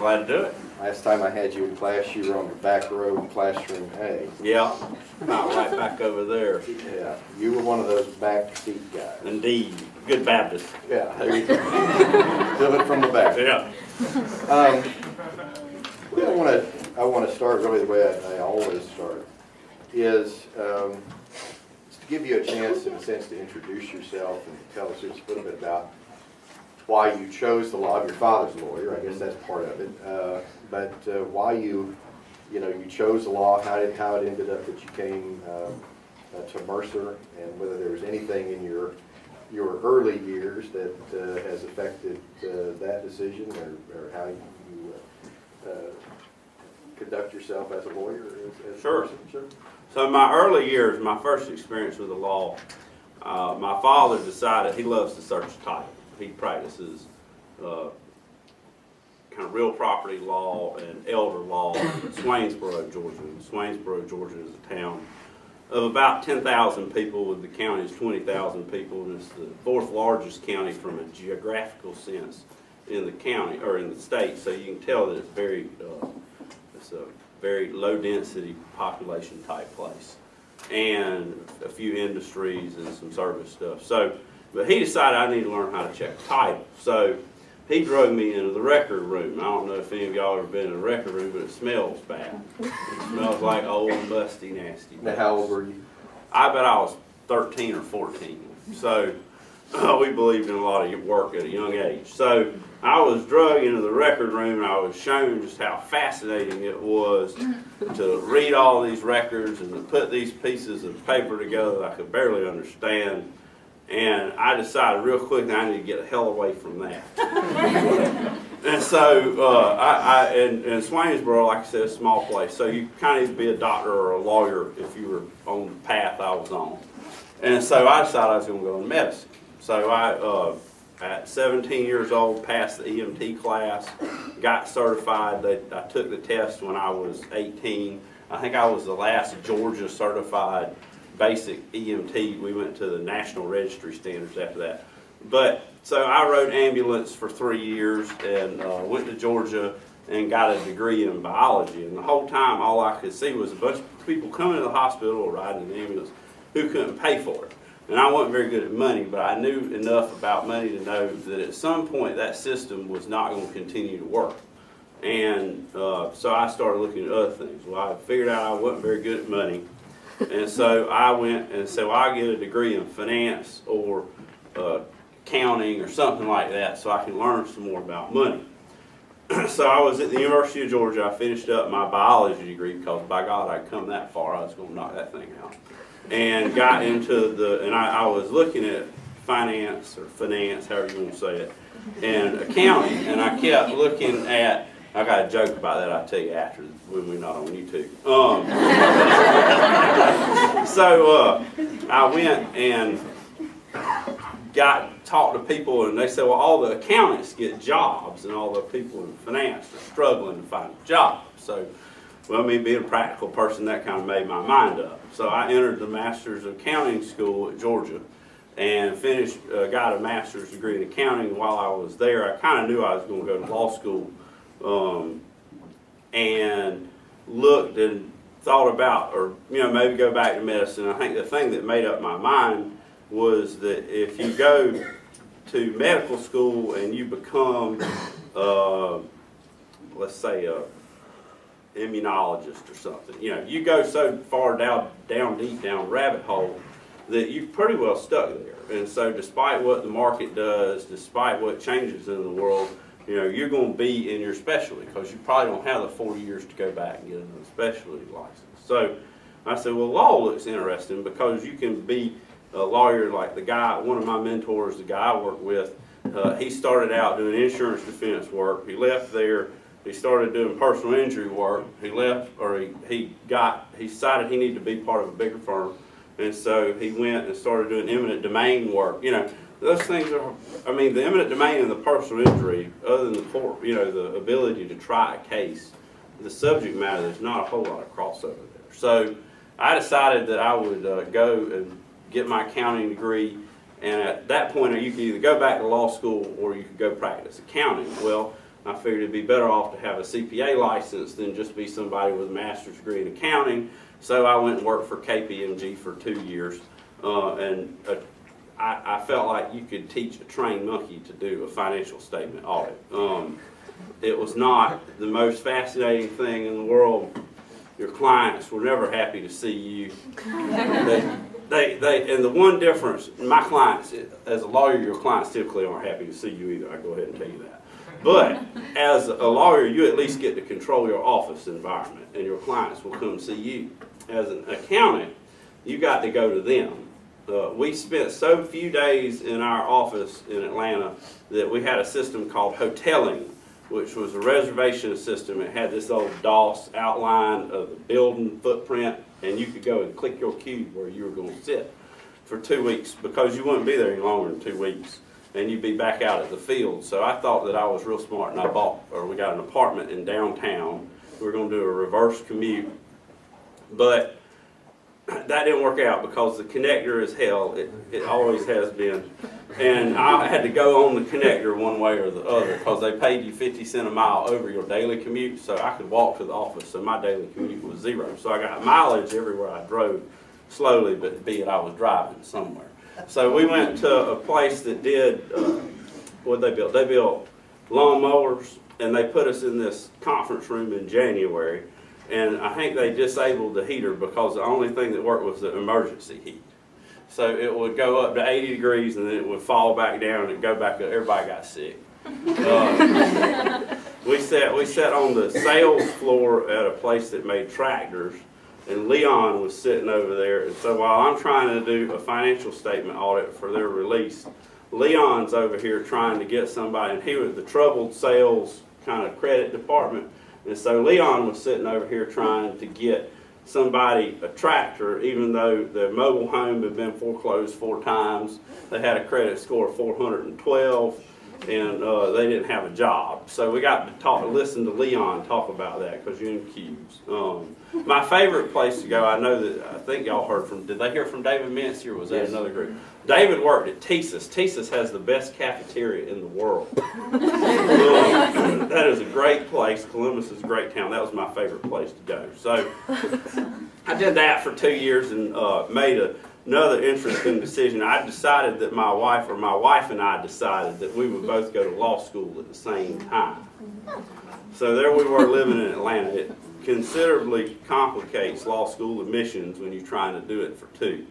Glad to do it. Last time I had you in class, you were on the back row in classroom A. Yeah, about right back over there. Yeah, you were one of those back seat guys. Indeed, good Baptist. Yeah, there you go. Feel it from the back. Yeah. I want to start really the way I always start, is to give you a chance, in a sense, to introduce yourself and tell us just a little bit about why you chose the law. Your father's a lawyer, I guess that's part of it. But why you chose the law, how it ended up that you came to Mercer, and whether there was anything in your early years that has affected that decision, or how you conduct yourself as a lawyer. As Sure. a person. Sure. So in my early years, my first experience with the law, my father decided he loves to search title. He practices kind of real property law and elder law in Swainsboro, Georgia. And Swainsboro, Georgia is a town of about 10,000 people, with the county is 20,000 people, and it's the fourth largest county from a geographical sense in the county, or in the state. So you can tell that it's a very low density population type place, and a few industries and some service stuff. So, but he decided I need to learn how to check title. So he drug me into the record room. I don't know if any of y'all ever been in a record room, but it smells bad. It smells like old, musty, nasty. Now, how old were you? I bet I was 13 or 14. So we believed in a lot of work at a young age. So I was drugged into the record room, and I was shown just how fascinating it was to read all these records and to put these pieces of paper together that I could barely understand. And I decided real quick that I need to get the hell away from that. And so in Swainsboro, like I said, a small place, so you kind of need to be a doctor or a lawyer if you were on the path I was on. And so I decided I was going to go into medicine. So I, at 17 years old, passed the EMT class, got certified. I took the test when I was 18. I think I was the last Georgia certified basic EMT. We went to the National Registry Standards after that. But so I rode ambulance for 3 years and went to Georgia and got a degree in biology. And the whole time, all I could see was a bunch of people coming to the hospital or riding in the ambulance who couldn't pay for it. And I wasn't very good at money, but I knew enough about money to know that at some point that system was not going to continue to work. And so I started looking at other things. Well, I figured out I wasn't very good at money. And so I went and said, well, I'll get a degree in finance or accounting or something like that so I can learn some more about money. So I was at the University of Georgia. I finished up my biology degree because, by God, I'd come that far. I was going to knock that thing out. And got into I was looking at finance, however you want to say it, and accounting. And I kept looking at, I got a joke about that I'll tell you after when we're not on YouTube. So I went and talked to people, and they said, well, all the accountants get jobs, and all the people in finance are struggling to find a job. So, well, me being a practical person, that kind of made my mind up. So I entered the Master's of Accounting School at Georgia and got a master's degree in accounting. While I was there, I kind of knew I was going to go to law school, and looked and thought about, or maybe go back to medicine. I think the thing that made up my mind was that if you go to medical school and you become, let's say, a immunologist or something, you go so far down deep down rabbit hole that you're pretty well stuck there. And so despite what the market does, despite what changes in the world, you're going to be in your specialty because you probably don't have the 4 years to go back and get another specialty license. So I said, well, law looks interesting because you can be a lawyer like one of my mentors, the guy I work with, he started out doing insurance defense work. He left there. He started doing personal injury work. He left, or he decided he needed to be part of a bigger firm. And so he went and started doing eminent domain work. Those things are, the eminent domain and the personal injury, other than the court, the ability to try a case, the subject matter, there's not a whole lot of crossover there. So I decided that I would go and get my accounting degree. And at that point, you could either go back to law school or you could go practice accounting. Well, I figured it'd be better off to have a CPA license than just be somebody with a master's degree in accounting. So I went and worked for KPMG for 2 years, I felt like you could teach a trained monkey to do a financial statement audit. It was not the most fascinating thing in the world. Your clients were never happy to see you. And the one difference, my clients, as a lawyer, your clients typically aren't happy to see you either. I go ahead and tell you that. But as a lawyer, you at least get to control your office environment, and your clients will come see you. As an accountant, you got to go to them. We spent so few days in our office in Atlanta that we had a system called hoteling, which was a reservation system. It had this old DOS outline of the building footprint, and you could go and click your cube where you were going to sit for 2 weeks, because you wouldn't be there any longer than 2 weeks, and you'd be back out at the field. So I thought that I was real smart, and we got an apartment in downtown. We were going to do a reverse commute, but that didn't work out because the connector is hell. It always has been. And I had to go on the connector one way or the other because they paid you 50 cents a mile over your daily commute, so I could walk to the office, so my daily commute was 0. So I got mileage everywhere I drove, slowly, but be it I was driving somewhere. So we went to a place that did, what they built? They built lawn mowers, and they put us in this conference room in January. And I think they disabled the heater because the only thing that worked was the emergency heat. So it would go up to 80 degrees and then it would fall back down and go back up. Everybody got sick. We sat on the sales floor at a place that made tractors, and Leon was sitting over there. And so while I'm trying to do a financial statement audit for their release, Leon's over here trying to get somebody, and he was the troubled sales kind of credit department. And so Leon was sitting over here trying to get somebody a tractor, even though their mobile home had been foreclosed 4 times. They had a credit score of 412, and they didn't have a job. So we got to listen to Leon talk about that, because you're in cubes. My favorite place to go, I think y'all heard from, did they hear from David Mincy, or was that another group? David worked at TSIS. TSIS has the best cafeteria in the world. That is a great place. Columbus is a great town. That was my favorite place to go. So I did that for 2 years and made another interesting decision. I decided that my wife and I decided that we would both go to law school at the same time. So there we were living in Atlanta. It considerably complicates law school admissions when you're trying to do it for 2.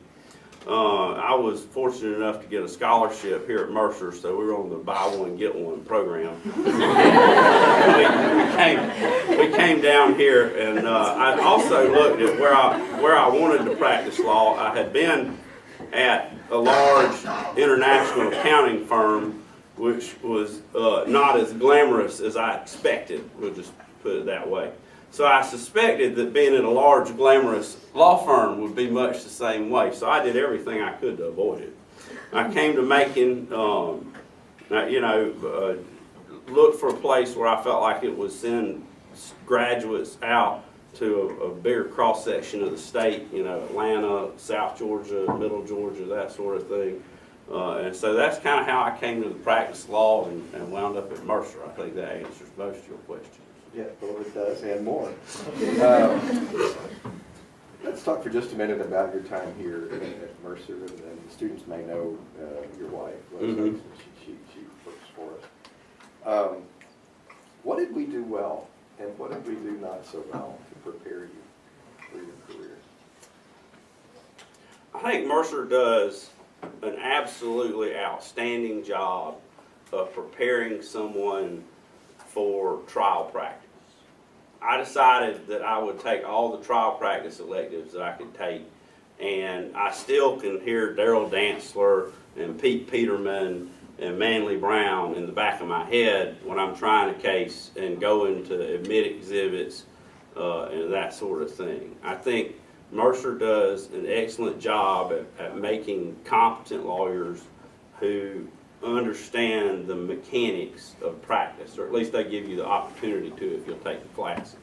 I was fortunate enough to get a scholarship here at Mercer, so we were on the buy one, get one program. we came down here, and I also looked at where I wanted to practice law. I had been at a large international accounting firm, which was not as glamorous as I expected, we'll just put it that way. So I suspected that being in a large, glamorous law firm would be much the same way. So I did everything I could to avoid it. I came to Macon, looked for a place where I felt like it would send graduates out to a bigger cross-section of the state, Atlanta, South Georgia, Middle Georgia, that sort of thing. And so that's kind of how I came to the practice of law and wound up at Mercer. I think that answers most of your questions. Yeah, well, it does, and more. Let's talk for just a minute about your time here at Mercer, and the students may know your wife. Mm-hmm. She works for us. What did we do well, and what did we do not so well to prepare you for your career? I think Mercer does an absolutely outstanding job of preparing someone for trial practice. I decided that I would take all the trial practice electives that I could take, and I still can hear Daryl Dantzler and Pete Peterman and Manly Brown in the back of my head when I'm trying a case and going to admit exhibits and that sort of thing. I think Mercer does an excellent job at making competent lawyers who understand the mechanics of practice, or at least they give you the opportunity to if you'll take the classes.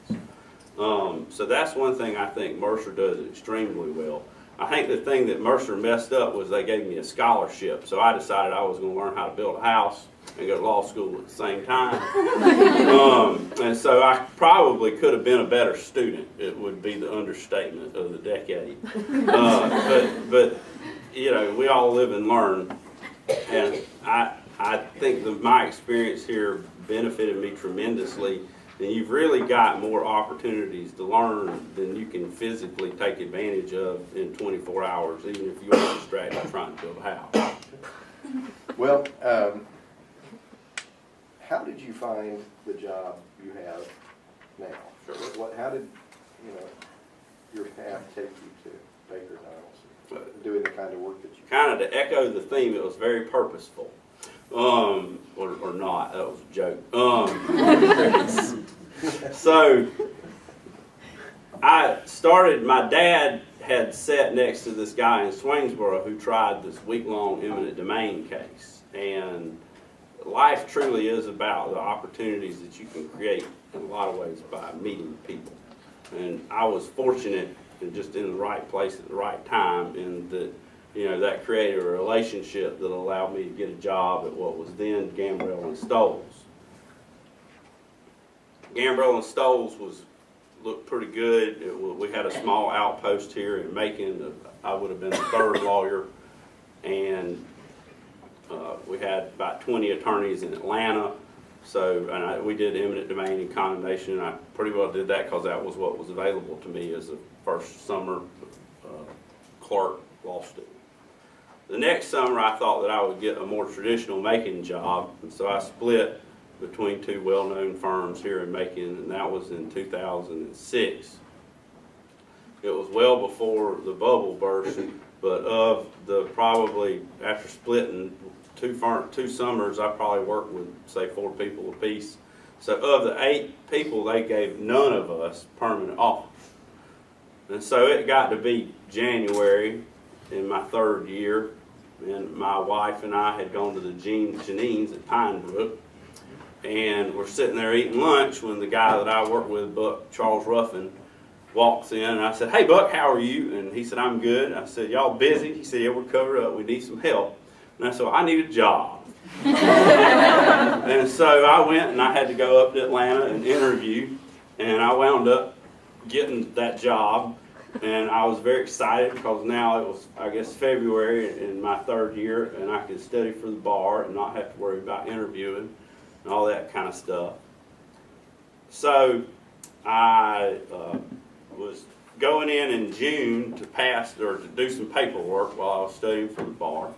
So that's one thing I think Mercer does extremely well. I think the thing that Mercer messed up was they gave me a scholarship, so I decided I was going to learn how to build a house, and go to law school at the same time. And so I probably could have been a better student. It would be the understatement of the decade. But you know, we all live and learn, and I think that my experience here benefited me tremendously. And you've really got more opportunities to learn than you can physically take advantage of in 24 hours, even if you are distracted trying to build a house. Well, how did you find the job you have now? Sure. How did, your path take you to Baker Donaldson, doing the kind of work that you Kind of to echo the theme, it was very purposeful. Or not, that was a joke. So, I started, my dad had sat next to this guy in Swainsboro who tried this week-long eminent domain case. And life truly is about the opportunities that you can create in a lot of ways by meeting people. And I was fortunate and just in the right place at the right time, and that created a relationship that allowed me to get a job at what was then Gambrell and Stoles. Gambrell and Stoles looked pretty good. We had a small outpost here in Macon. I would have been the third lawyer, and we had about 20 attorneys in Atlanta. So we did eminent domain and condemnation, and I pretty well did that because that was what was available to me as a first summer clerk law student. The next summer, I thought that I would get a more traditional Macon job, and so I split between two well-known firms here in Macon, and that was in 2006. It was well before the bubble burst, but of the probably, after splitting two summers, I probably worked with, say, 4 people apiece. So of the 8 people, they gave none of us permanent offers. And so it got to be January in my 3rd year, and my wife and I had gone to the Janine's at Pine Brook, and we're sitting there eating lunch when the guy that I work with, Buck Charles Ruffin, walks in, and I said, "Hey Buck, how are you?" And he said, "I'm good." I said, "Y'all busy?" He said, "Yeah, we're covered up. We need some help." And I said, "I need a job." And so I went, and I had to go up to Atlanta and interview, and I wound up getting that job. And I was very excited because now it was, I guess, February in my 3rd year, and I could study for the bar and not have to worry about interviewing and all that kind of stuff. So I was going in June to pass or to do some paperwork while I was studying for the bar,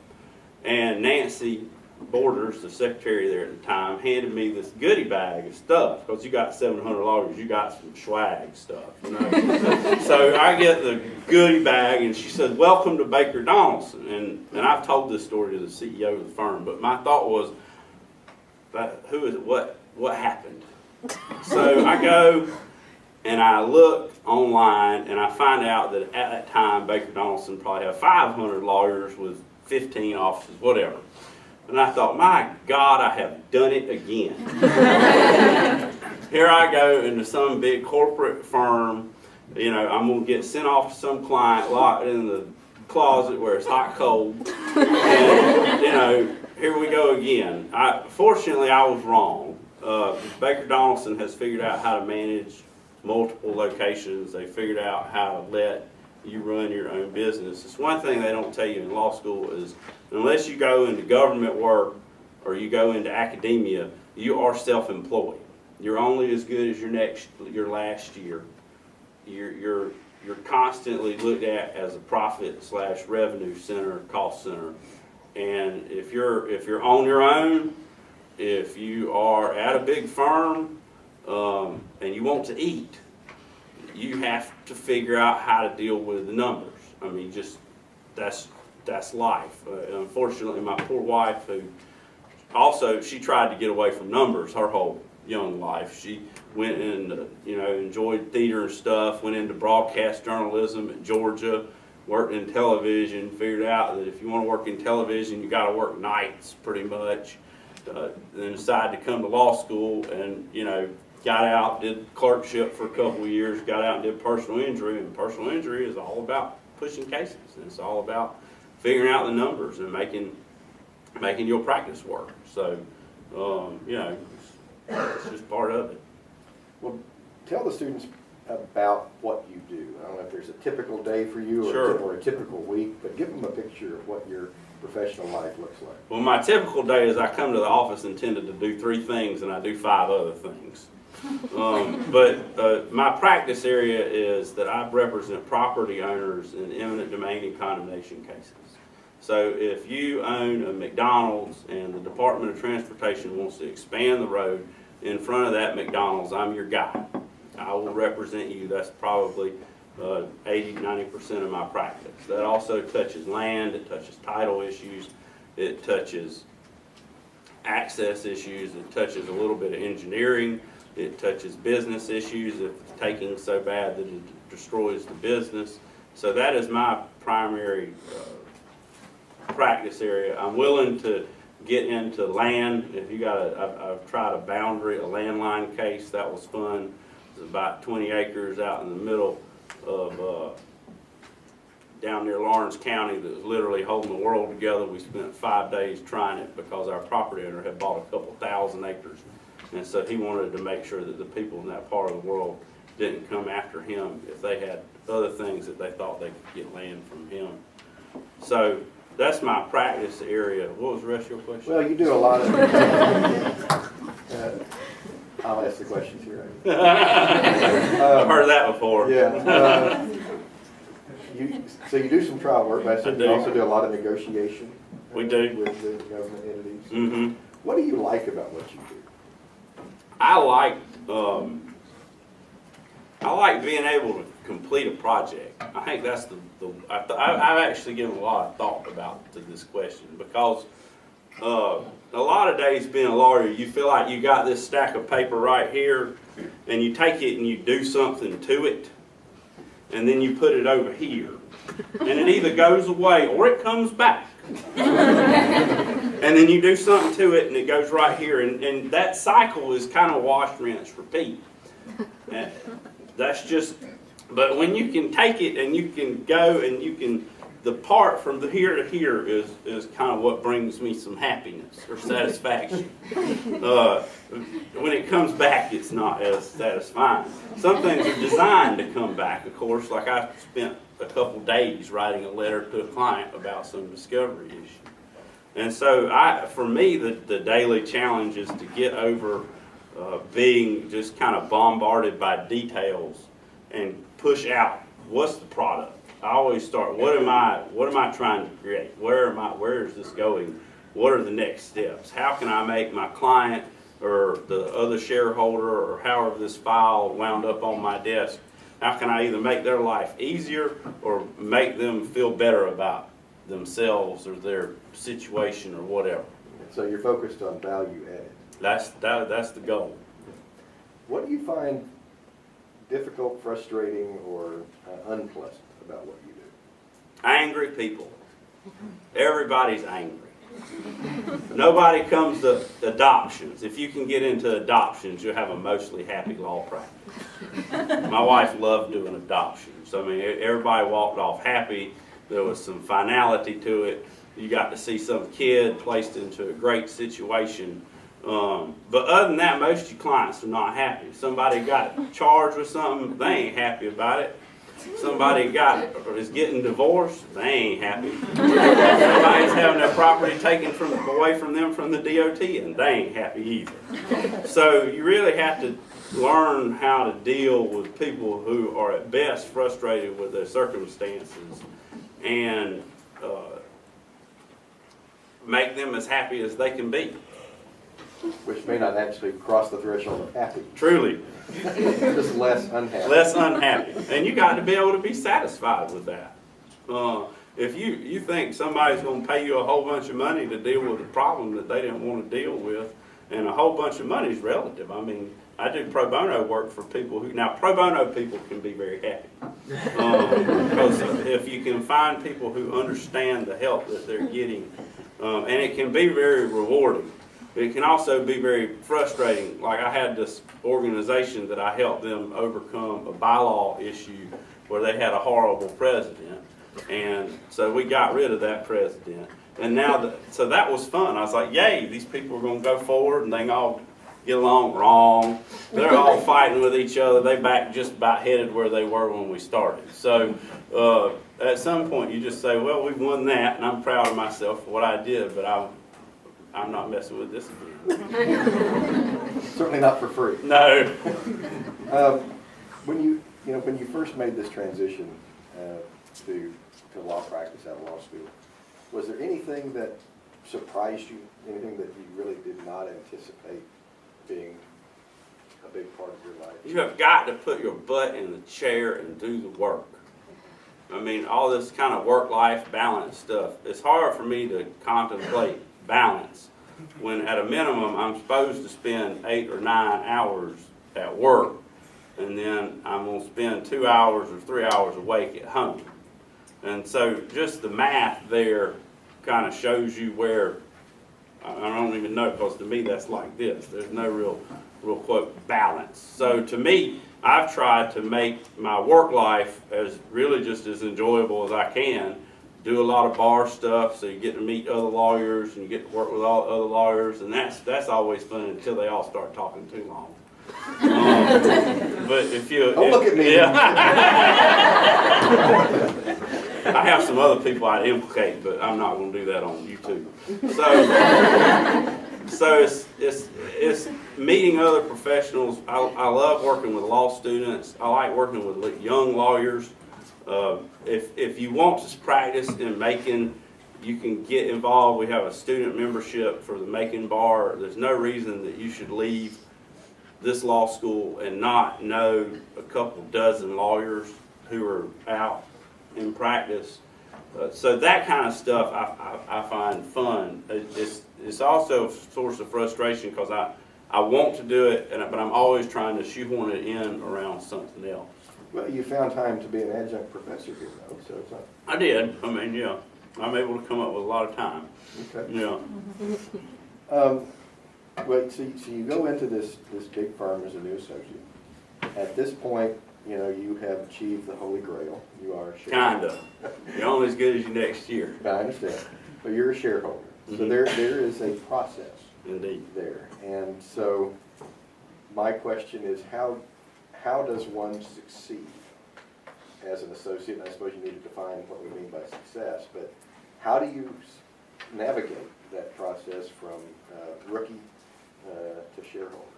and Nancy Borders, the secretary there at the time, handed me this goodie bag of stuff, because you got 700 lawyers, you got some swag stuff, So I get the goodie bag, and she said, "Welcome to Baker Donaldson." And I've told this story to the CEO of the firm, but my thought was, who is it? What happened? So I go and I look online, and I find out that at that time Baker Donaldson probably had 500 lawyers with 15 offices, whatever. And I thought, my God, I have done it again. Here I go into some big corporate firm. I'm going to get sent off to some client, locked in the closet where it's hot, cold. And, here we go again. Fortunately, I was wrong. Baker Donaldson has figured out how to manage multiple locations. They figured out how to let you run your own business. It's one thing they don't tell you in law school is, unless you go into government work or you go into academia, you are self-employed. You're only as good as your last year. You're constantly looked at as a profit/revenue center, cost center. And if you're on your own, if you are at a big firm and you want to eat, you have to figure out how to deal with the numbers. I mean, just that's life. Unfortunately, my poor wife, who also, she tried to get away from numbers her whole young life. She went and enjoyed theater and stuff, went into broadcast journalism at Georgia, worked in television, figured out that if you want to work in television, you got to work nights pretty much. Then decided to come to law school, and got out, did clerkship for a couple of years, got out and did personal injury, and personal injury is all about pushing cases, and it's all about figuring out the numbers and making your practice work. So You know, it's just part of it. Well, tell the students about what you do. I don't know if there's a typical day for you or, Sure. or a typical week, but give them a picture of what your professional life looks like. Well, my typical day is I come to the office intended to do 3 things, and I do 5 other things. But my practice area is that I represent property owners in eminent domain and condemnation cases. So if you own a McDonald's and the Department of Transportation wants to expand the road in front of that McDonald's, I'm your guy. I will represent you. That's probably 80–90% of my practice. That also touches land, it touches title issues, it touches access issues, it touches a little bit of engineering, it touches business issues if it's taking so bad that it destroys the business. So that is my primary practice area. I'm willing to get into land. If you got I've tried a landline case. That was fun. It was about 20 acres out in the middle of down near Lawrence County that was literally holding the world together. We spent 5 days trying it because our property owner had bought a couple thousand acres. And so he wanted to make sure that the people in that part of the world didn't come after him if they had other things that they thought they could get land from him. So that's my practice area. What was the rest of your question? Well, you do a lot of I'll ask the questions here. I've heard that before. Yeah. So you do some trial work, but I said I you do. also do a lot of negotiation. We do. With the government entities. Mm-hmm. What do you like about what you do? I like being able to complete a project. I think that's I've actually given a lot of thought about to this question because a lot of days being a lawyer, you feel like you got this stack of paper right here, and you take it and you do something to it, and then you put it over here, and it either goes away or it comes back. And then you do something to it and it goes right here, and that cycle is kind of wash, rinse, repeat. And that's just, but when you can take it and you can go and you can, the part from the here to here is kind of what brings me some happiness or satisfaction. When it comes back, it's not as satisfying. Some things are designed to come back, of course, like I spent a couple days writing a letter to a client about some discovery issue. And so for me, the daily challenge is to get over being just kind of bombarded by details and push out what's the product. I always start, what am I trying to create? Where is this going? What are the next steps? How can I make my client or the other shareholder or however this file wound up on my desk, how can I either make their life easier or make them feel better about themselves or their situation or whatever? So you're focused on value added. That's the goal. What do you find difficult, frustrating, or unpleasant about what you do? Angry people. Everybody's angry. Nobody comes to adoptions. If you can get into adoptions, you'll have a mostly happy law practice. My wife loved doing adoptions. I mean, everybody walked off happy. There was some finality to it. You got to see some kid placed into a great situation. But other than that, most of your clients are not happy. Somebody got charged with something, they ain't happy about it. Somebody is getting divorced, they ain't happy. Somebody's having their property taken away from them from the DOT, and they ain't happy either. So you really have to learn how to deal with people who are at best frustrated with their circumstances and make them as happy as they can be. Which may not actually cross the threshold of happy. Truly. Just less unhappy. Less unhappy. And you got to be able to be satisfied with that. If you think somebody's going to pay you a whole bunch of money to deal with a problem that they didn't want to deal with, and a whole bunch of money is relative. I mean, I do pro bono work for people who, now pro bono people can be very happy. Because if you can find people who understand the help that they're getting, and it can be very rewarding. It can also be very frustrating. Like I had this organization that I helped them overcome a bylaw issue where they had a horrible president. And so we got rid of that president. And now, so that was fun. I was like, yay, these people are going to go forward and they can all get along. Wrong. They're all fighting with each other. They back just about headed where they were when we started. So at some point you just say, well, we've won that and I'm proud of myself for what I did, but I'm not messing with this again. Certainly not for free. No. When you first made this transition to law practice out of law school, was there anything that surprised you? Anything that you really did not anticipate being a big part of your life? You have got to put your butt in the chair and do the work. I mean, all this kind of work-life balance stuff, it's hard for me to contemplate balance when at a minimum I'm supposed to spend 8 or 9 hours at work, and then I'm going to spend 2 hours or 3 hours awake at home. And so just the math there kind of shows you where, I don't even know, because to me that's like this. There's no real quote balance. So to me, I've tried to make my work life as really just as enjoyable as I can. Do a lot of bar stuff, so you get to meet other lawyers and you get to work with all other lawyers, and that's always fun until they all start talking too long. But if you don't look at me. Yeah. I have some other people I'd implicate, but I'm not going to do that on YouTube. So it's meeting other professionals. I love working with law students. I like working with young lawyers. If you want to practice in Macon, you can get involved. We have a student membership for the Macon Bar. There's no reason that you should leave this law school and not know a couple dozen lawyers who are out in practice. So that kind of stuff I find fun. It's also a source of frustration because I want to do it, but I'm always trying to shoehorn it in around something else. Well, you found time to be an adjunct professor here, though, so it's not... I did. I mean, yeah. I'm able to come up with a lot of time. Okay. Yeah. Well, so you go into this big firm as a new associate. At this point, you have achieved the Holy Grail. You are a shareholder. Kinda. You're only as good as you next year. I understand. But you're a shareholder. So Mm-hmm. there is a process. Indeed. There. And so my question is, how does one succeed as an associate? And I suppose you need to define what we mean by success, but how do you navigate that process from rookie to shareholder?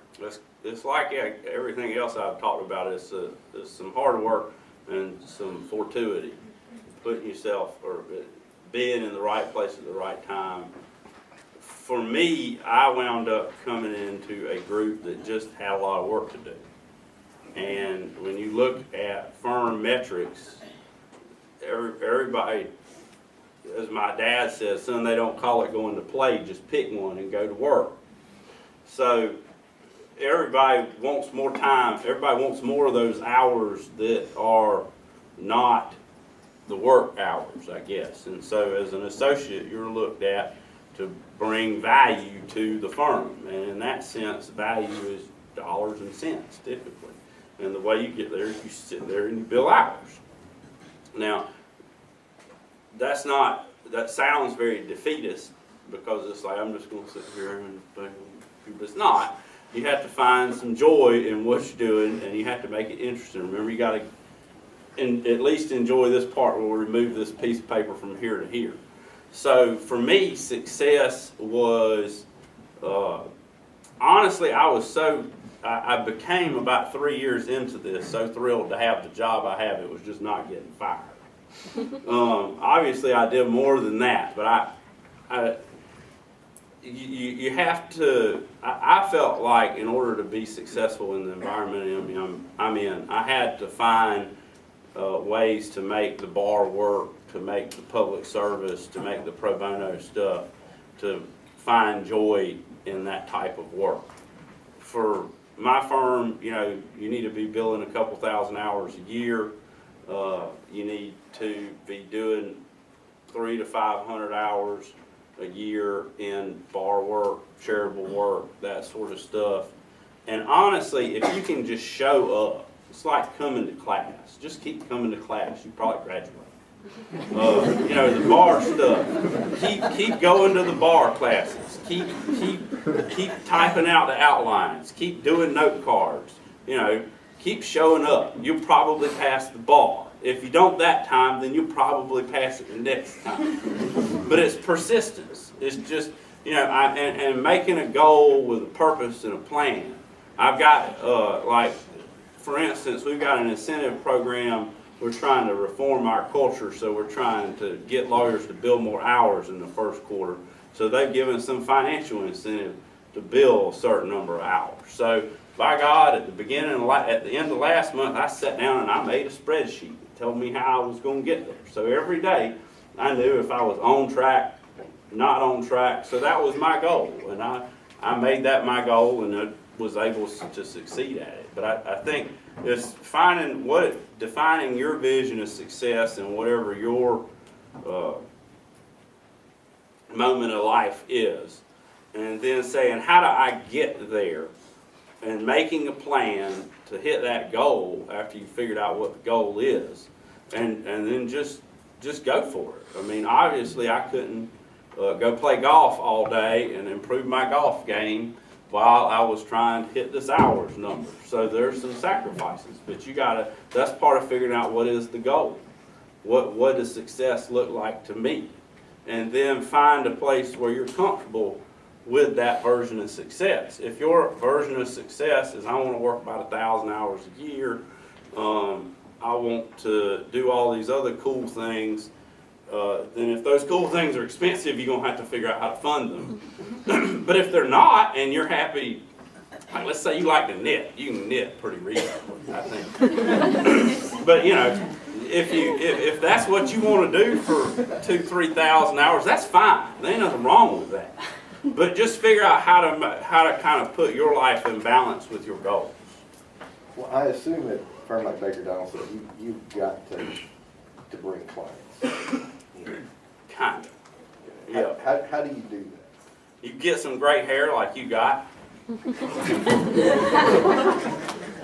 It's like everything else I've talked about. It's some hard work and some fortuity, putting yourself or being in the right place at the right time. For me, I wound up coming into a group that just had a lot of work to do. And when you look at firm metrics, everybody, as my dad says, son, they don't call it going to play, just pick one and go to work. So everybody wants more time. Everybody wants more of those hours that are not the work hours, I guess. And so as an associate, you're looked at to bring value to the firm. And in that sense, value is dollars and cents, typically. And the way you get there is you sit there and you bill hours. Now, that sounds very defeatist because it's like, I'm just going to sit here and but it's not. You have to find some joy in what you're doing, and you have to make it interesting. Remember, you got to at least enjoy this part where we remove this piece of paper from here to here. So for me, success was, honestly, I became about 3 years into this so thrilled to have the job I have, it was just not getting fired. Obviously, I did more than that, but you have to, I felt like in order to be successful in the environment I'm in, I had to find ways to make the bar work, to make the public service, to make the pro bono stuff, to find joy in that type of work. For my firm, you need to be billing a couple thousand hours a year. You need to be doing 300 to 500 hours a year in bar work, charitable work, that sort of stuff. And honestly, if you can just show up, it's like coming to class. Just keep coming to class. You probably graduate. You know, the bar stuff. Keep going to the bar classes. Keep typing out the outlines. Keep doing note cards. You know, keep showing up. You'll probably pass the bar. If you don't that time, then you'll probably pass it the next time. But it's persistence. It's just, you know, and making a goal with a purpose and a plan. I've got, like, for instance, we've got an incentive program. We're trying to reform our culture, so we're trying to get lawyers to bill more hours in the first quarter. So they've given some financial incentive to bill a certain number of hours. So, by God, at the end of last month, I sat down and I made a spreadsheet that told me how I was going to get there. So every day, I knew if I was on track, not on track. So that was my goal, and I made that my goal, and I was able to succeed at it. But I think it's defining your vision of success and whatever your moment of life is, and then saying, how do I get there? And making a plan to hit that goal after you figured out what the goal is, and then just go for it. I mean, obviously I couldn't go play golf all day and improve my golf game while I was trying to hit this hours number. So there's some sacrifices, but that's part of figuring out what is the goal. What does success look like to me? And then find a place where you're comfortable with that version of success. If your version of success is I want to work about 1,000 hours a year, I want to do all these other cool things, then if those cool things are expensive, you're going to have to figure out how to fund them. But if they're not, and you're happy, like let's say you like to knit, you can knit pretty reasonably, I think. But you know, if that's what you want to do for 2,000-3,000 hours, that's fine. There ain't nothing wrong with that. But just figure out how to kind of put your life in balance with your goals. Well, I assume that a firm like Baker Donaldson, you've got to bring clients. Kind of. Yeah. How do you do that? You get some great hair like you got.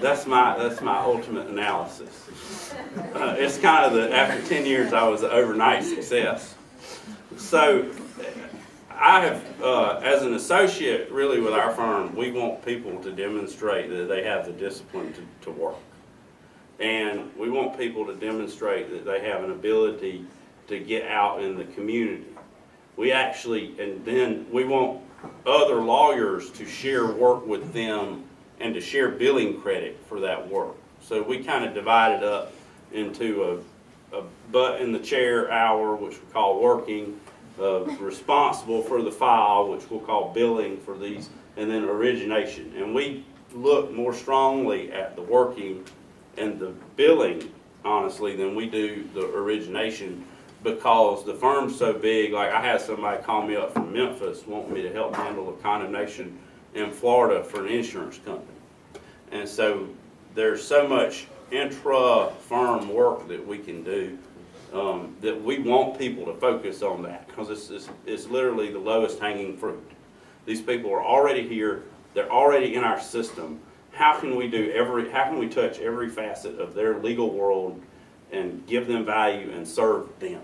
That's my ultimate analysis. It's kind of after 10 years I was an overnight success. So I have, as an associate really with our firm, we want people to demonstrate that they have the discipline to work. And we want people to demonstrate that they have an ability to get out in the community. And then we want other lawyers to share work with them and to share billing credit for that work. So we kind of divide it up into a butt in the chair hour, which we call working, responsible for the file, which we'll call billing for these, and then origination. And we look more strongly at the working and the billing, honestly, than we do the origination, because the firm's so big. Like I had somebody call me up from Memphis wanting me to help handle a condemnation in Florida for an insurance company. And so there's so much intra-firm work that we can do that we want people to focus on that, because it's literally the lowest hanging fruit. These people are already here, they're already in our system. How can we touch every facet of their legal world and give them value and serve them?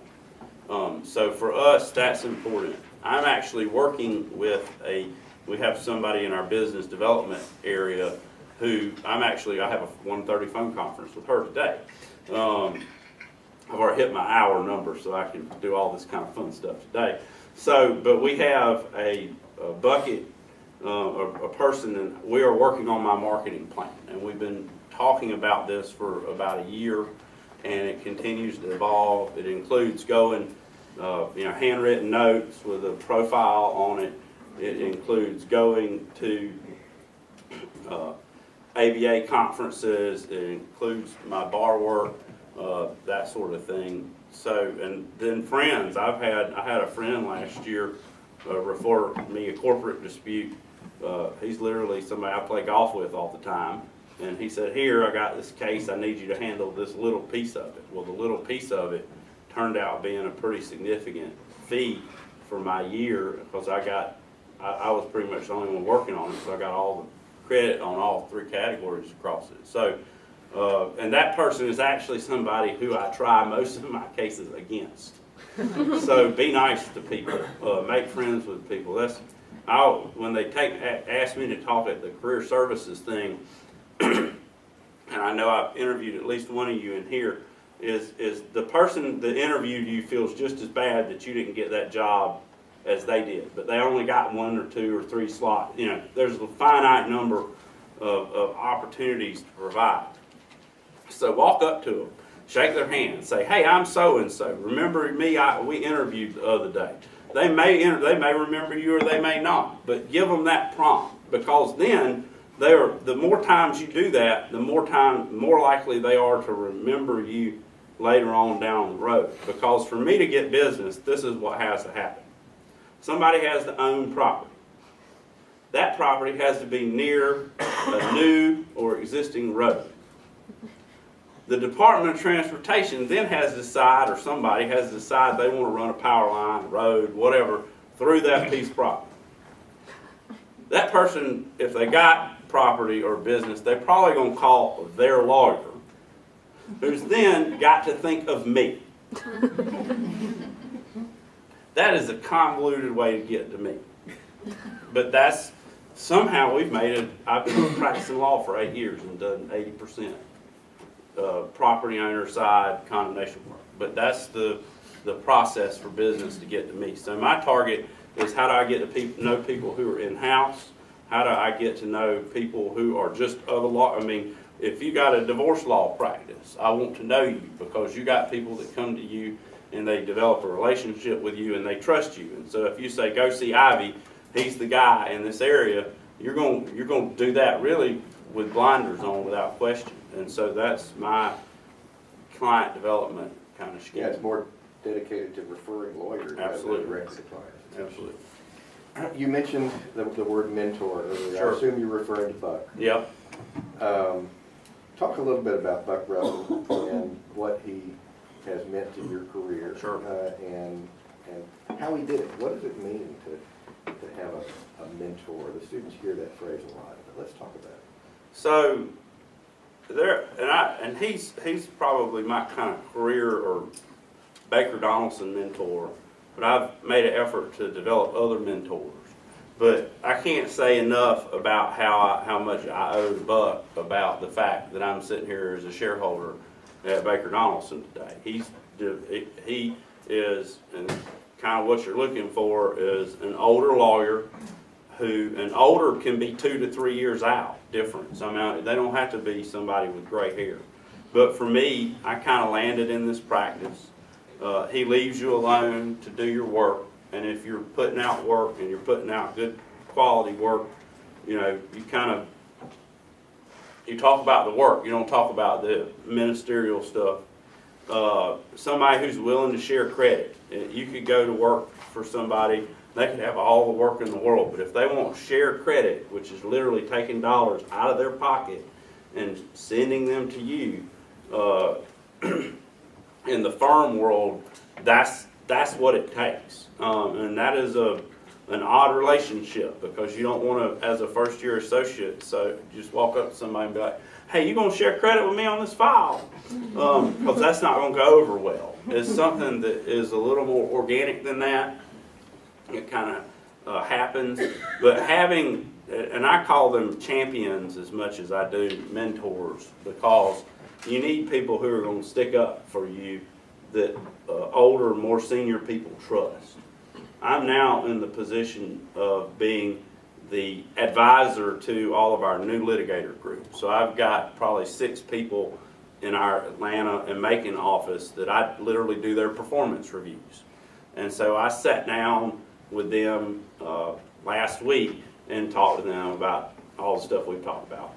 So for us, that's important. I'm actually working with we have somebody in our business development area who I have a 1:30 phone conference with her today. I've already hit my hour number, so I can do all this kind of fun stuff today. So, but we have a bucket, a person, and we are working on my marketing plan. And we've been talking about this for about a year, and it continues to evolve. It includes going, handwritten notes with a profile on it. It includes going to ABA conferences. It includes my bar work. That sort of thing. So, and then friends. I had a friend last year refer me a corporate dispute. He's literally somebody I play golf with all the time. And he said, here, I got this case, I need you to handle this little piece of it. Well, the little piece of it turned out being a pretty significant fee for my year, because I was pretty much the only one working on it, so I got all the credit on all three categories across it. So And that person is actually somebody who I try most of my cases against. So be nice to people, make friends with people. When they ask me to talk at the career services thing, and I know I've interviewed at least one of you in here, is the person that interviewed you feels just as bad that you didn't get that job as they did, but they only got 1 or 2 or 3 slots. There's a finite number of opportunities to provide. So walk up to them, shake their hand, say, "Hey, I'm so-and-so. Remember me? We interviewed the other day." They may remember you or they may not, but give them that prompt, because then the more times you do that, the more likely they are to remember you later on down the road. Because for me to get business, this is what has to happen. Somebody has to own property. That property has to be near a new or existing road. The Department of Transportation then has to decide, or somebody has to decide, they want to run a power line, road, whatever, through that piece of property. That person, if they got property or business, they're probably going to call their lawyer, who's then got to think of me. That is a convoluted way to get to me. But somehow we've made it. I've been practicing law for 8 years and done 80%. Property owner side condemnation work, but that's the process for business to get to me. So my target is, how do I get to know people who are in-house? How do I get to know people who are just other law? I mean, if you got a divorce law practice, I want to know you, because you got people that come to you and they develop a relationship with you and they trust you. And so if you say, "Go see Ivy, he's the guy in this area," you're going to do that really with blinders on, without question. And so that's my client development kind of scheme. Yeah, it's more dedicated to referring lawyers rather than directly to clients. Absolutely. You mentioned the word mentor earlier. Sure. I assume you're referring to Buck. Yep. Talk a little bit about Buck Russell and what he has meant to your career. Sure. And how he did it. What does it mean to have a mentor? The students hear that phrase a lot, but let's talk about it. So he's probably my kind of career or Baker Donaldson mentor, but I've made an effort to develop other mentors. But I can't say enough about how much I owe Buck about the fact that I'm sitting here as a shareholder at Baker Donaldson today. He is, and kind of what you're looking for is an older lawyer and older can be 2 to 3 years out difference. I mean, they don't have to be somebody with gray hair. But for me, I kind of landed in this practice. He leaves you alone to do your work, and if you're putting out work and you're putting out good quality work, you talk about the work. You don't talk about the ministerial stuff. Somebody who's willing to share credit. You could go to work for somebody. They could have all the work in the world, but if they won't share credit, which is literally taking dollars out of their pocket and sending them to you, in the firm world, that's what it takes. And that is an odd relationship, because you don't want to, as a first-year associate, so just walk up to somebody and be like, "Hey, you going to share credit with me on this file?" Because that's not going to go over well. It's something that is a little more organic than that. It kind of happens, but having, and I call them champions as much as I do mentors, because you need people who are going to stick up for you that older, more senior people trust. I'm now in the position of being the advisor to all of our new litigator group. So I've got probably 6 people in our Atlanta and Macon office that I literally do their performance reviews. And so I sat down with them last week and talked to them about all the stuff we've talked about.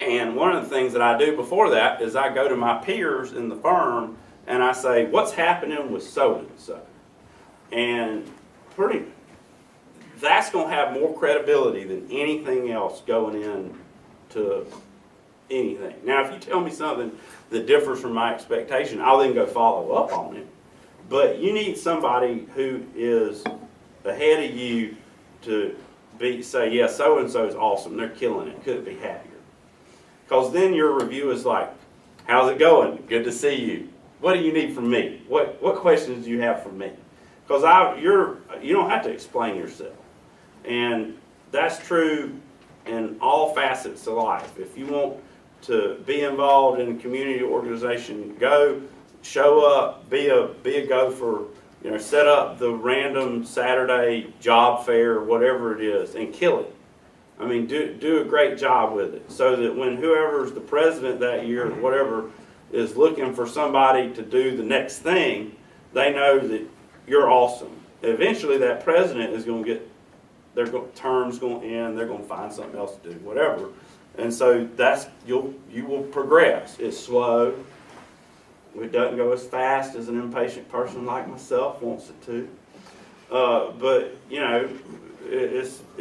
And one of the things that I do before that is I go to my peers in the firm and I say, "What's happening with so-and-so?" And that's going to have more credibility than anything else going into anything. Now, if you tell me something that differs from my expectation, I'll then go follow up on it. But you need somebody who is ahead of you to say, "Yeah, so-and-so is awesome. They're killing it. Couldn't be happier." Because then your review is like, how's it going? Good to see you. What do you need from me? What questions do you have for me? Because you don't have to explain yourself. And that's true in all facets of life. If you want to be involved in a community organization, go, show up, be a gopher, set up the random Saturday job fair or whatever it is and kill it. I mean, do a great job with it so that when whoever's the president that year or whatever is looking for somebody to do the next thing, they know that you're awesome. Eventually that president is going to get, their term's going to end, they're going to find something else to do, whatever. And so you will progress. It's slow. It doesn't go as fast as an impatient person like myself wants it to. But,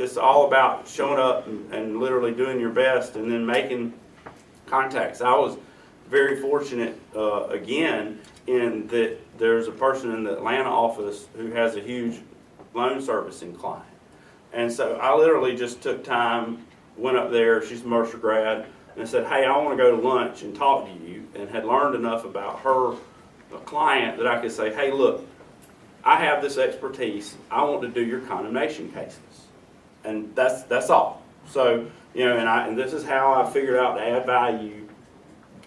it's all about showing up and literally doing your best and then making contacts. I was very fortunate, again, in that there's a person in the Atlanta office who has a huge loan servicing client. And so I literally just took time, went up there, she's a Mercer grad, and said, hey, I want to go to lunch and talk to you, and had learned enough about her client that I could say, hey, look, I have this expertise. I want to do your condemnation cases. And that's all. So, and this is how I figured out to add value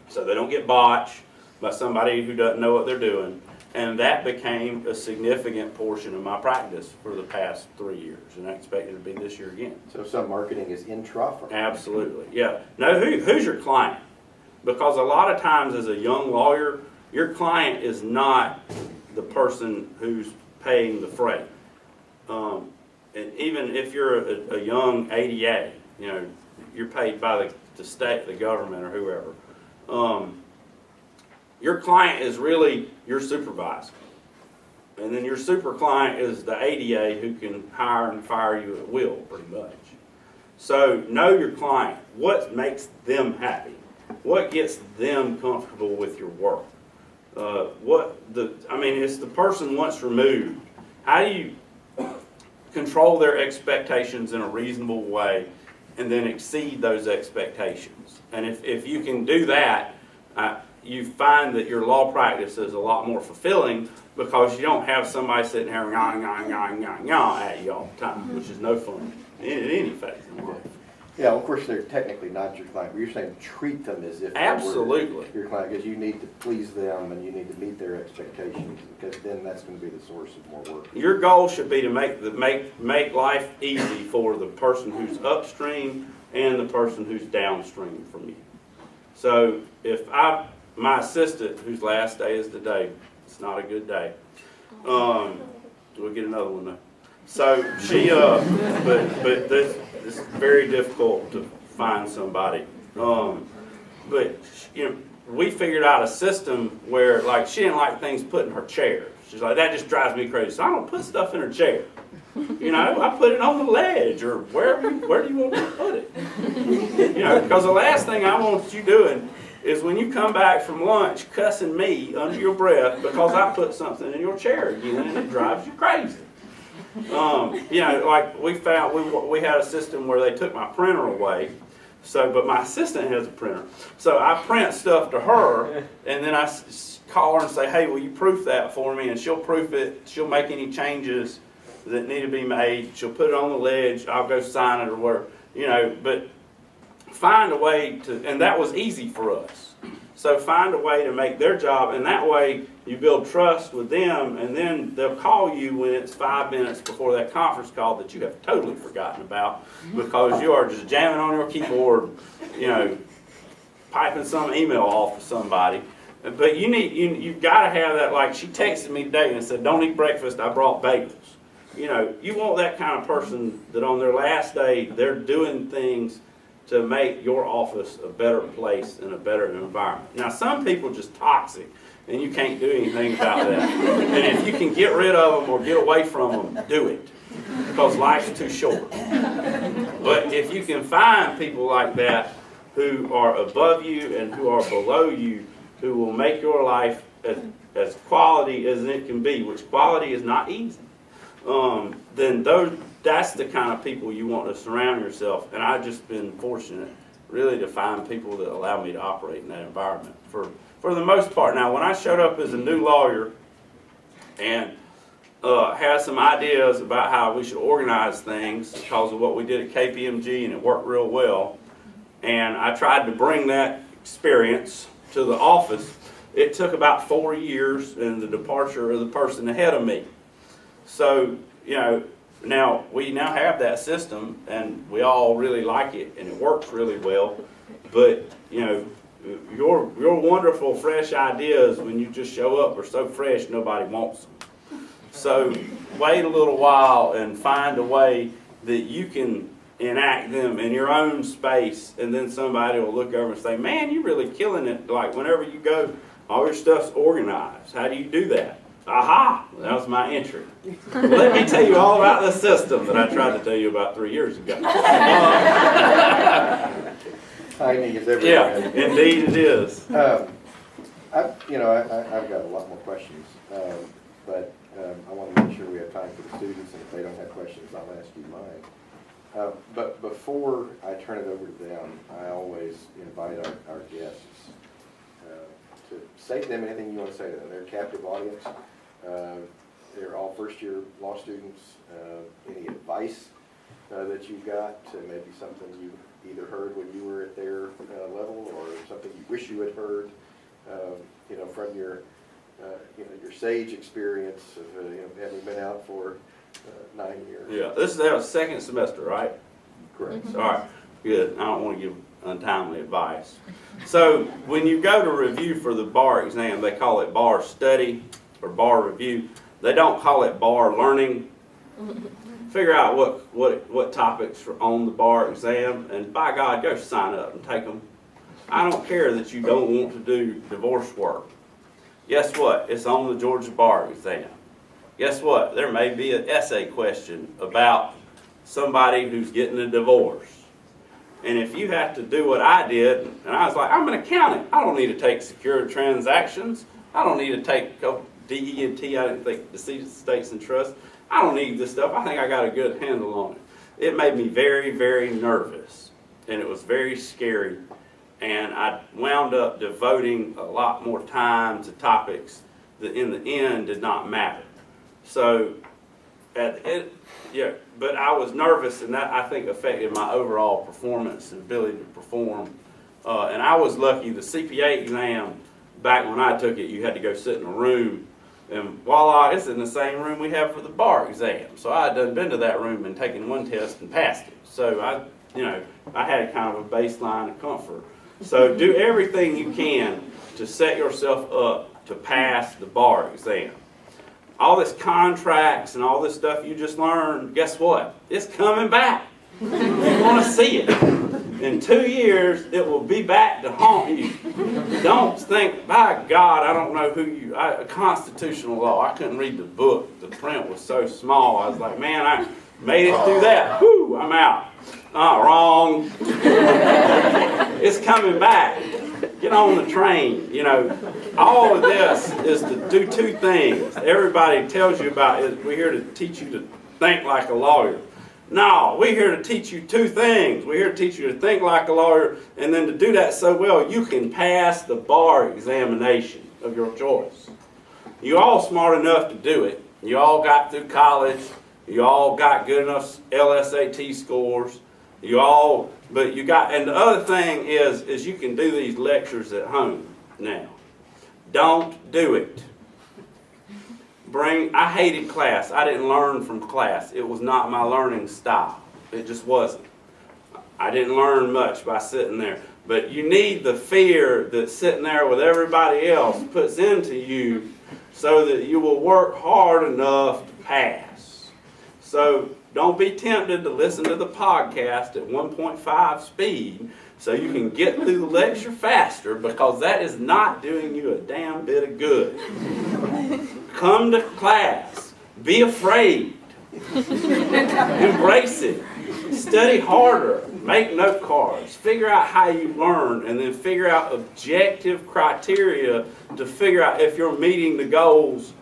so they don't get botched by somebody who doesn't know what they're doing. And that became a significant portion of my practice for the past 3 years, and I expect it to be this year again. So some marketing is intra-firm. Absolutely, yeah. Now, who's your client? Because a lot of times as a young lawyer, your client is not the person who's paying the freight. And even if you're a young ADA, you're paid by the state, the government, or whoever. Your client is really your supervisor. And then your super client is the ADA who can hire and fire you at will, pretty much. So know your client. What makes them happy? What gets them comfortable with your work? It's the person once removed. How do you control their expectations in a reasonable way and then exceed those expectations? And if you can do that, you find that your law practice is a lot more fulfilling because you don't have somebody sitting here at you all the time, which is no fun in any phase in life. Yeah, well, of course, they're technically not your client, but you're saying treat them as if Absolutely. they were your client, because you need to please them and you need to meet their expectations, because then that's going to be the source of more work. Your goal should be to make life easy for the person who's upstream and the person who's downstream from you. So if my assistant, whose last day is today, it's not a good day. We'll get another one though. So she, but this is very difficult to find somebody. But we figured out a system where, like, she didn't like things put in her chair. She's like, that just drives me crazy. So I don't put stuff in her chair. I put it on the ledge or where do you want me to put it? Because the last thing I want you doing is when you come back from lunch cussing me under your breath because I put something in your chair again and it drives you crazy. Like we found, we had a system where they took my printer away. But my assistant has a printer. So I print stuff to her, and then I call her and say, hey, will you proof that for me? And she'll proof it. She'll make any changes that need to be made. She'll put it on the ledge. I'll go sign it or whatever. But find a way to, and that was easy for us. So find a way to make their job, and that way you build trust with them, and then they'll call you when it's 5 minutes before that conference call that you have totally forgotten about because you are just jamming on your keyboard, piping some email off to somebody. But you've got to have that, like she texted me today and said, don't eat breakfast, I brought bagels. You want that kind of person that on their last day, they're doing things to make your office a better place and a better environment. Now, some people are just toxic, and you can't do anything about that. And if you can get rid of them or get away from them, do it, because life's too short. But if you can find people like that who are above you and who are below you, who will make your life as quality as it can be, which quality is not easy, then that's the kind of people you want to surround yourself. And I've just been fortunate really to find people that allow me to operate in that environment for the most part. Now, when I showed up as a new lawyer and had some ideas about how we should organize things because of what we did at KPMG, and it worked real well, and I tried to bring that experience to the office, it took about 4 years and the departure of the person ahead of me. So, you know, now we now have that system and we all really like it and it works really well, but, you know, your wonderful fresh ideas when you just show up are so fresh nobody wants them. So wait a little while and find a way that you can enact them in your own space, and then somebody will look over and say, man, you're really killing it. Like whenever you go, all your stuff's organized. How do you do that? Aha, that was my entry. Let me tell you all about the system that I tried to tell you about 3 years ago. Timing is everything. Yeah, indeed it is. I've got a lot more questions, but I want to make sure we have time for the students, and if they don't have questions, I'll ask you mine. But before I turn it over to them, I always invite our guests to say to them anything you want to say to them. They're a captive audience. They're all first-year law students. Any advice that you've got, maybe something you either heard when you were at their level, or something you wish you had heard, from your sage experience of having been out for 9 years. Yeah, this is our second semester, right? Correct. All right, good. I don't want to give untimely advice. So when you go to review for the bar exam, they call it bar study or bar review. They don't call it bar learning. Figure out what topics are on the bar exam, and by God, go sign up and take them. I don't care that you don't want to do divorce work. Guess what? It's on the Georgia bar exam. Guess what? There may be an essay question about somebody who's getting a divorce. And if you have to do what I did, and I was like, I'm an accountant. I don't need to take secure transactions. I don't need to take DE&T. I didn't think deceded estates and trusts. I don't need this stuff. I think I got a good handle on it. It made me very, very nervous. And it was very scary. And I wound up devoting a lot more time to topics that in the end did not matter. So, but I was nervous, and that I think affected my overall performance and ability to perform. And I was lucky. The CPA exam, back when I took it, you had to go sit in a room, and voila, it's in the same room we have for the bar exam. So I had done been to that room and taken one test and passed it. So I had kind of a baseline of comfort. So do everything you can to set yourself up to pass the bar exam. All this contracts and all this stuff you just learned, guess what? It's coming back. You want to see it. In 2 years, it will be back to haunt you. Don't think, by God, I don't know who you, constitutional law, I couldn't read the book. The print was so small. I was like, man, I made it through that. Whew, I'm out. Wrong. It's coming back. Get on the train. All of this is to do two things. Everybody tells you about it. We're here to teach you to think like a lawyer. No, we're here to teach you two things. We're here to teach you to think like a lawyer, and then to do that so well you can pass the bar examination of your choice. You're all smart enough to do it. You all got through college. You all got good enough LSAT scores. But you got, and the other thing is you can do these lectures at home now. Don't do it. I hated class. I didn't learn from class. It was not my learning style. It just wasn't. I didn't learn much by sitting there. But you need the fear that sitting there with everybody else puts into you so that you will work hard enough to pass. So don't be tempted to listen to the podcast at 1.5 speed so you can get through the lecture faster, because that is not doing you a damn bit of good. Come to class. Be afraid. Embrace it. Study harder. Make note cards. Figure out how you learn, and then figure out objective criteria to figure out if you're meeting the goals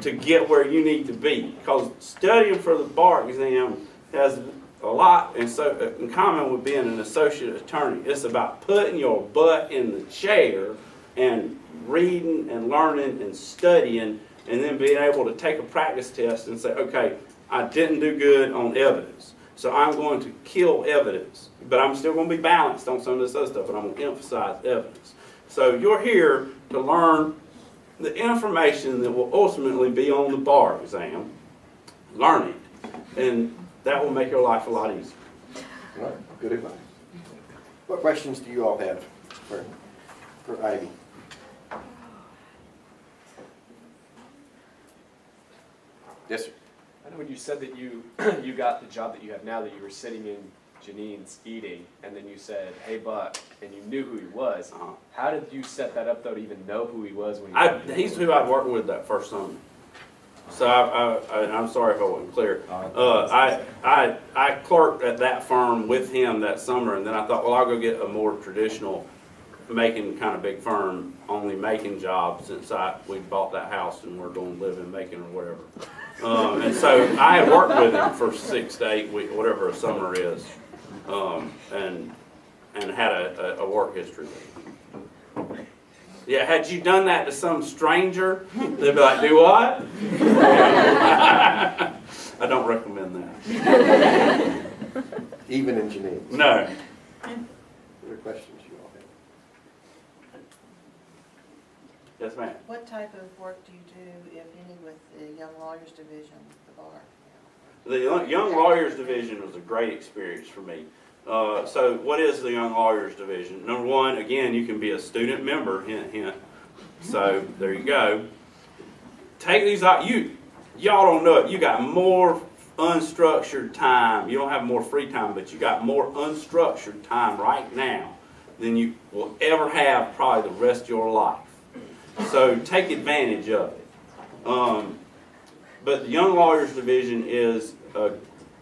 to get where you need to be. Because studying for the bar exam has a lot, And so, in common with being an associate attorney, it's about putting your butt in the chair and reading and learning and studying, and then being able to take a practice test and say, okay, I didn't do good on evidence, so I'm going to kill evidence, but I'm still going to be balanced on some of this other stuff, and I'm going to emphasize evidence. So you're here to learn the information that will ultimately be on the bar exam. Learn it, and that will make your life a lot easier. All right, good advice. What questions do you all have for Ivy? Yes, sir. I know when you said that you you got the job that you have now, that you were sitting in Janine's eating, and then you said, "Hey, Buck," and you knew who he was. How did you set that up, though, to even know who he was when you? He's who I worked with that first summer. So I'm sorry if I wasn't clear. I clerked at that firm with him that summer, and then I thought, well, I'll go get a more traditional making kind of big firm, only making jobs, since we bought that house and we're going to live in Macon or wherever. And so I had worked with him for 6 to 8 weeks, whatever a summer is, and had a work history with him. Yeah, had you done that to some stranger, they'd be like, do what? I don't recommend that. Even in Janine's? No. Other questions you all have? Yes, ma'am. What type of work do you do, if any, with the Young Lawyers Division, the bar? The Young Lawyers Division was a great experience for me. So what is the Young Lawyers Division? Number one, again, you can be a student member, hint, hint. So there you go. Take these out. Y'all don't know it. You got more unstructured time. You don't have more free time, but you got more unstructured time right now than you will ever have probably the rest of your life. So take advantage of it. But the Young Lawyers Division is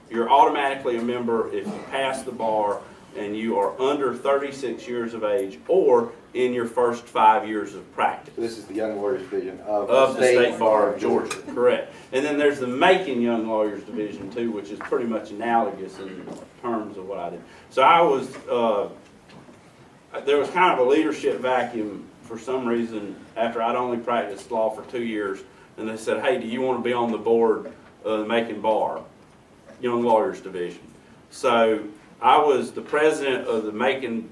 you're automatically a member if you pass the bar and you are under 36 years of age or in your first 5 years of practice. This is the Young Lawyers Division Of the State Bar of Georgia, correct. And then there's the Macon Young Lawyers Division too, which is pretty much analogous in terms of what I did. So I was, there was kind of a leadership vacuum for some reason after I'd only practiced law for 2 years, and they said, hey, do you want to be on the board of the Macon Bar Young Lawyers Division? So I was the president of the Macon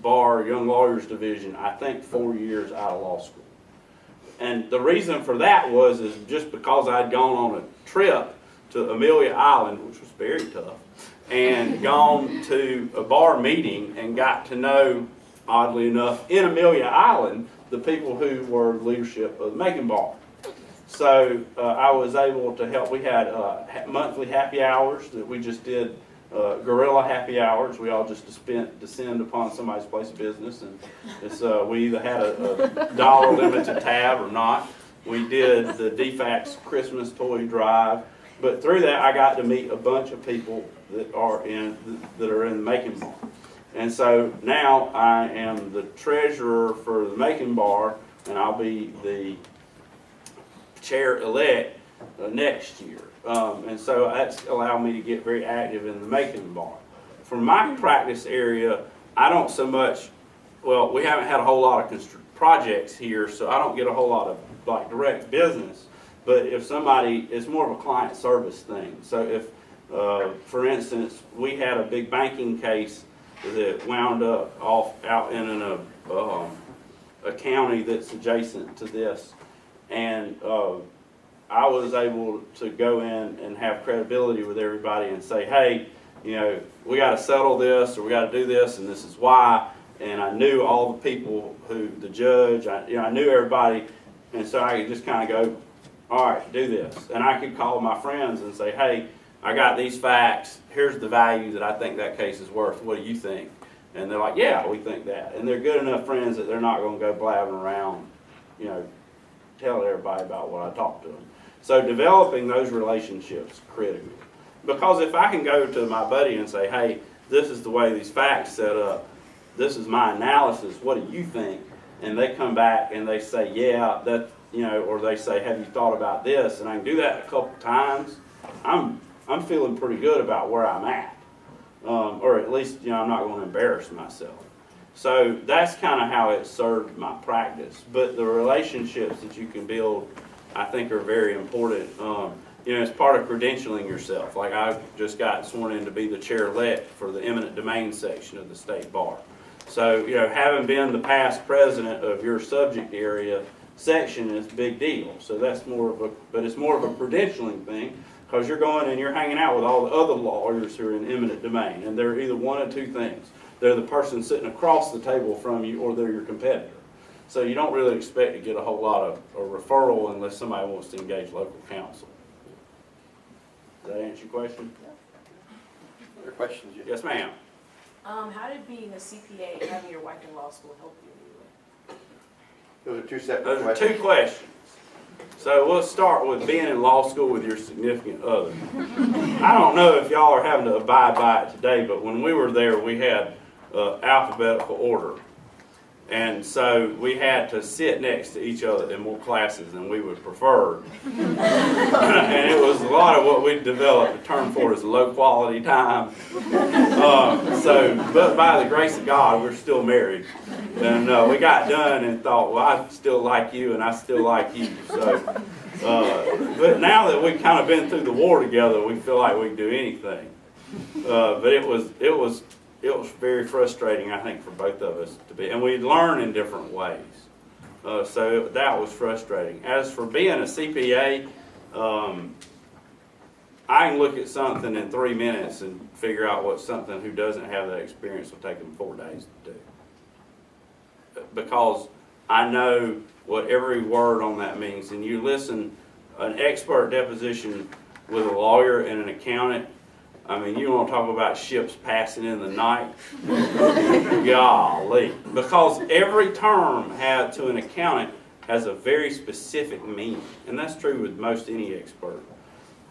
Bar Young Lawyers Division, I think 4 years out of law school. And the reason for that is just because I'd gone on a trip to Amelia Island, which was very tough, and gone to a bar meeting and got to know, oddly enough, in Amelia Island, the people who were leadership of the Macon Bar. So I was able to help. We had monthly happy hours that we just did, guerrilla happy hours. We all just descend upon somebody's place of business, and it's, we either had a dollar limit to tab or not. We did the DFAX Christmas toy drive, but through that I got to meet a bunch of people that are in the Macon Bar. And so now I am the treasurer for the Macon Bar, and I'll be the chair-elect next year. And so that's allowed me to get very active in the Macon Bar. For my practice area, I don't so much, well, we haven't had a whole lot of projects here, so I don't get a whole lot of like direct business. But if somebody, it's more of a client service thing. So if, for instance, we had a big banking case that wound up out in a county that's adjacent to this, and I was able to go in and have credibility with everybody and say, hey, you know, we got to settle this, or we got to do this, and this is why. And I knew all the people who, the judge, I knew everybody, and so I could just kind of go, all right, do this. And I could call my friends and say, hey, I got these facts, here's the value that I think that case is worth, what do you think? And they're like, yeah, we think that. And they're good enough friends that they're not going to go blabbing around, you know, telling everybody about what I talked to them. So developing those relationships is critical. Because if I can go to my buddy and say, hey, this is the way these facts set up, this is my analysis, what do you think? And they come back and they say, yeah, that, you know, or they say, have you thought about this? And I can do that a couple times, I'm feeling pretty good about where I'm at. least, I'm not going to embarrass myself. So that's kind of how it served my practice. But the relationships that you can build, I think, are very important. It's part of credentialing yourself. Like I just got sworn in to be the chair-elect for the eminent domain section of the state bar. So, having been the past president of your subject area section is a big deal. So that's but it's more of a credentialing thing, because you're going and you're hanging out with all the other lawyers who are in eminent domain, and they're either one of two things. They're the person sitting across the table from you, or they're your competitor. So you don't really expect to get a whole lot of a referral unless somebody wants to engage local counsel. Does that answer your question? Other questions? Yes, ma'am. How did being a CPA and having your wife in law school help you in any way? Those are two separate Those are questions. two questions. So we'll start with being in law school with your significant other. I don't know if y'all are having to abide by it today, but when we were there, we had alphabetical order. And so we had to sit next to each other in more classes than we would prefer. And it was a lot of what we developed a term for as low quality time. But by the grace of God, we're still married. And we got done and thought, well, I still like you and I still like you. So, but now that we've kind of been through the war together, we feel like we can do anything. But it was very frustrating, I think, for both of us to be, and we learn in different ways. So that was frustrating. As for being a CPA, I can look at something in 3 minutes and figure out what something who doesn't have that experience will take them 4 days to do. Because I know what every word on that means. And you listen, an expert deposition with a lawyer and an accountant, I mean, you want to talk about ships passing in the night? Golly. Because every term to an accountant has a very specific meaning. And that's true with most any expert.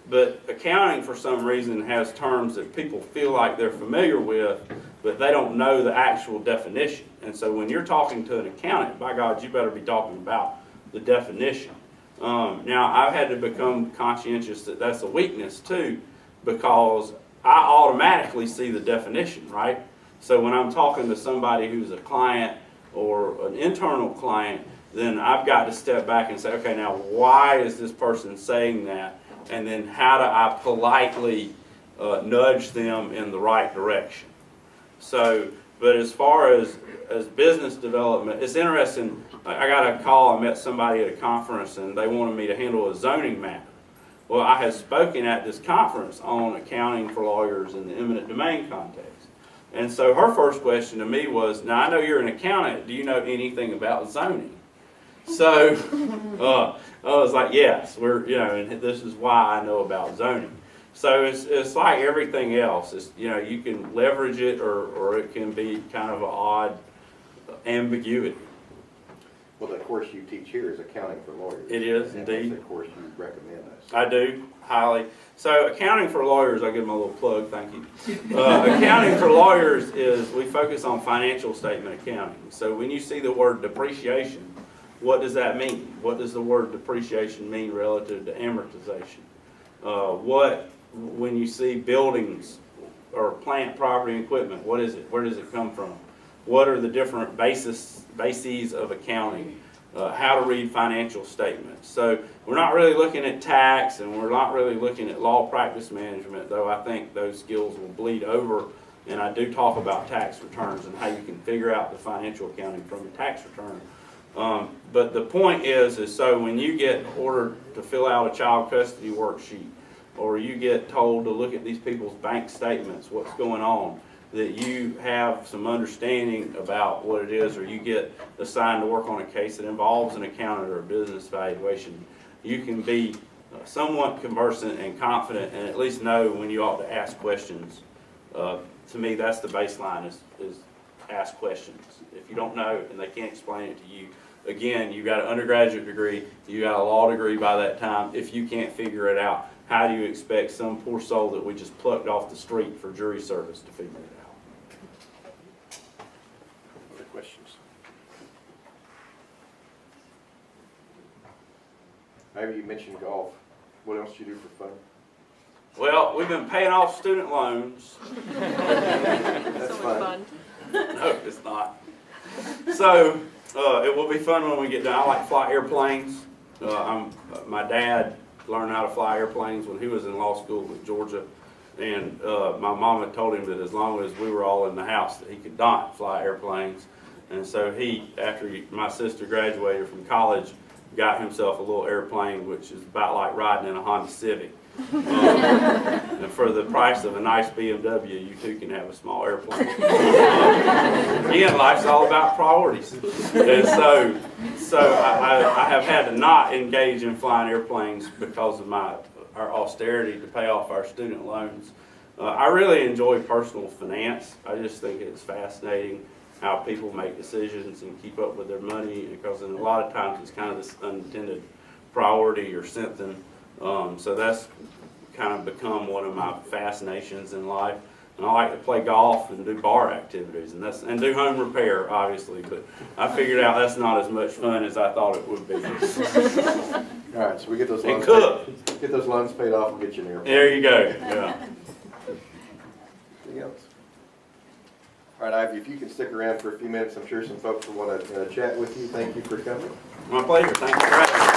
But accounting, for some reason, has terms that people feel like they're familiar with, but they don't know the actual definition. And so when you're talking to an accountant, by God, you better be talking about the definition. Now, I've had to become conscientious that that's a weakness, too, because I automatically see the definition, right? So when I'm talking to somebody who's a client or an internal client, then I've got to step back and say, okay, now why is this person saying that? And then how do I politely nudge them in the right direction? So, but as far as business development, it's interesting. I got a call, I met somebody at a conference and they wanted me to handle a zoning matter. Well, I had spoken at this conference on accounting for lawyers in the eminent domain context. And so her first question to me was, now I know you're an accountant, do you know anything about zoning? So I was like, yes, and this is why I know about zoning. So it's like everything else. It's, you can leverage it or it can be kind of an odd ambiguity. Well, the course you teach here is accounting for lawyers. It is, and indeed. that's the course you recommend us. I do, highly. So accounting for lawyers, I'll give them a little plug, thank you. Accounting for lawyers is, we focus on financial statement accounting. So when you see the word depreciation, what does that mean? What does the word depreciation mean relative to amortization? When you see buildings or plant, property, and equipment, what is it? Where does it come from? What are the different bases of accounting? How to read financial statements. So we're not really looking at tax and we're not really looking at law practice management, though I think those skills will bleed over. And I do talk about tax returns and how you can figure out the financial accounting from a tax return. But the point is so when you get ordered to fill out a child custody worksheet, or you get told to look at these people's bank statements, what's going on, that you have some understanding about what it is, or you get assigned to work on a case that involves an accountant or a business valuation, you can be somewhat conversant and confident and at least know when you ought to ask questions. To me, that's the baseline, is ask questions. If you don't know and they can't explain it to you, again, you got an undergraduate degree, you got a law degree by that time. If you can't figure it out, how do you expect some poor soul that we just plucked off the street for jury service to figure it out? Other questions? Maybe you mentioned golf. What else do you do for fun? Well, we've been paying off student loans. So, it will be fun when we get done. I like to fly airplanes. My dad learned how to fly airplanes when he was in law school in Georgia. And my mom had told him that as long as we were all in the house, that he could not fly airplanes. And so my sister graduated from college, got himself a little airplane, which is about like riding in a Honda Civic. And for the price of a nice BMW, you too can have a small airplane. Again, life's all about priorities. And so I have had to not engage in flying airplanes because of our austerity to pay off our student loans. I really enjoy personal finance. I just think it's fascinating how people make decisions and keep up with their money, because in a lot of times it's kind of this unintended priority or something. So that's kind of become one of my fascinations in life. And I like to play golf and do bar activities and do home repair, obviously, but I figured out that's not as much fun as I thought it would be. All right, so we get those And loans cook. get those loans paid off, we'll get you an airplane. There you go. Yeah. Anything else? All right, Ivy, if you can stick around for a few minutes, I'm sure some folks will want to chat with you. Thank you for coming. My pleasure. Thanks for having me.